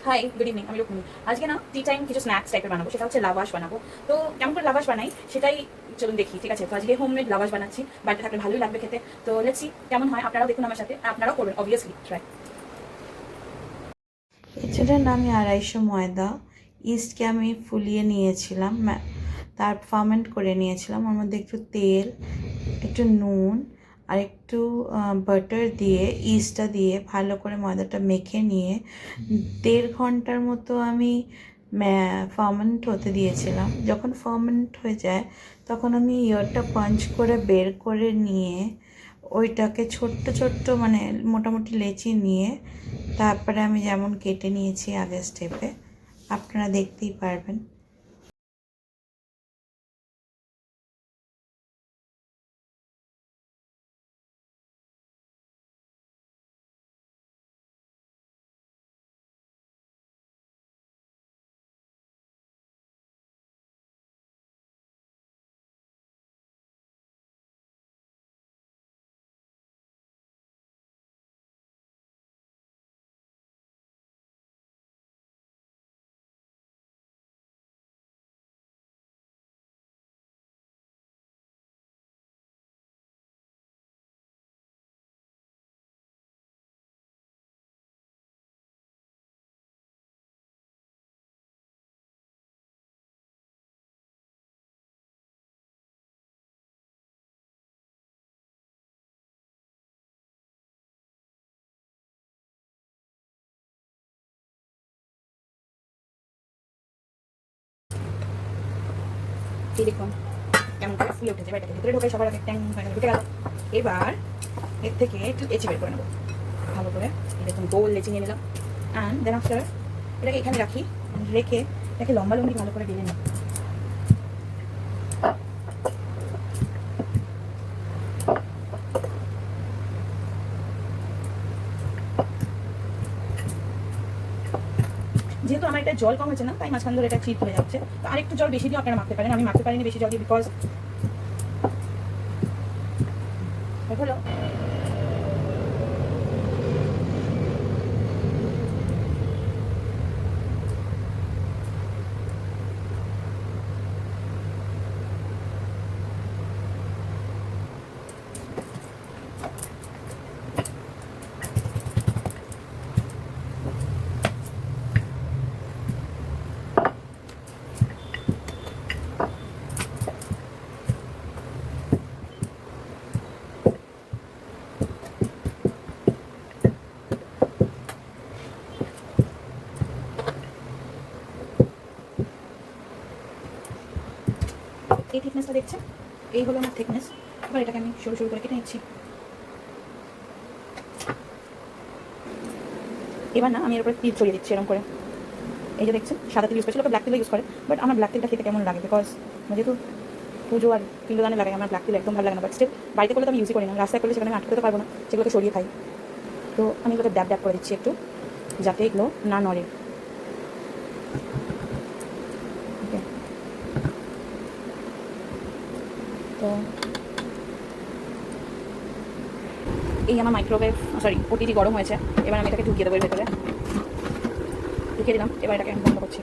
Hi good evening, আমি রুক্মিণী। আজকে না টি টাইম কিছু স্ন্যাক্স টাইপের বানাবো, সেটা হচ্ছে লাভাশ বানাবো। তো কেমন করে লাভাশ বানাই সেটাই চলুন দেখি, ঠিক আছে? তো আজকে হোমমেড লাভাশ বানাচ্ছি, বাড়িতে থাকলে ভালোই লাগবে খেতে। তো লেটস সি কেমন হয়, আপনারাও দেখুন আমার সাথে, আপনারাও করবেন অবভিয়াসলি ট্রাই। এছাড়া আমি 250 ময়দা ইস্টকে আমি ফুলিয়ে নিয়েছিলাম, তার ফার্মেন্ট করে নিয়েছিলাম। ওর মধ্যে একটু তেল, একটু নুন আর একটু বাটার দিয়ে ইস্টটা দিয়ে ভালো করে ময়দাটা মেখে নিয়ে 1.5 ঘন্টার মতো আমি ফার্মেন্ট হতে দিয়েছিলাম। যখন ফার্মেন্ট হয়ে যায় তখন আমি ইয়ারটা পাঞ্চ করে বের করে নিয়ে ওইটাকে ছোট্ট ছোট্ট মানে মোটামুটি লেচি নিয়ে তারপরে আমি যেমন কেটে নিয়েছি আগের স্টেপে, আপনারা দেখতেই পারবেন। এই দেখুন কেমন করে ফুলে উঠেছে, এটাকে ভিতরে ঢোকাই সবার আগে ট্যাং ঢুকে গেল। এবার এর থেকে একটু লেচি বের করে নেবো ভালো করে। এই দেখুন গোল লেচি নিয়ে নিলাম। অ্যান্ড দেন আফটার এটাকে এখানে রাখি, রেখে এটাকে লম্বা লম্বি ভালো করে বেলে নিই। যেহেতু আমার এটা জল কম হয়েছে না, তাই মাঝখান ধরে এটা চিট হয়ে যাচ্ছে। তো আরেকটু জল বেশি দিয়ে আপনারা মাখতে পারেন, আমি মাখতে পারিনি বেশি জল দিয়ে, বিকজ হলো এই থিকনেসটা দেখছেন, এই হলো আমার থিকনেস। এবার এটাকে আমি সরু সরু করে কেটে নিচ্ছি। এবার না আমি এর উপরে তিল ছড়িয়ে দিচ্ছি এরকম করে। এই যে দেখছেন সাদা তিল ইউজ করছে, লোকে ব্ল্যাক তিল ইউজ করে, বাট আমার ব্ল্যাক তিলটা খেতে কেমন লাগে, বিকজ যেহেতু পুজো আর পিণ্ডদানে লাগাই, আমার ব্ল্যাক তিল একদম ভালো লাগে না। বাট স্টিল বাড়িতে করলে তো আমি ইউজই করি না, রাস্তায় করলে সেখানে আমি আটকে দিতে পারবো না, সেগুলোকে সরিয়ে খাই। তো আমি এগুলোকে ড্যাব ড্যাব করে দিচ্ছি একটু, যাতে এগুলো না নড়ে। ওকে, তো এই আমার মাইক্রোওয়েভ ওটিজি গরম হয়েছে। এবার আমি এটাকে ঢুকিয়ে দেবো এর ভেতরে, ঢুকিয়ে দিলাম। এবার এটাকে বন্ধ করছি।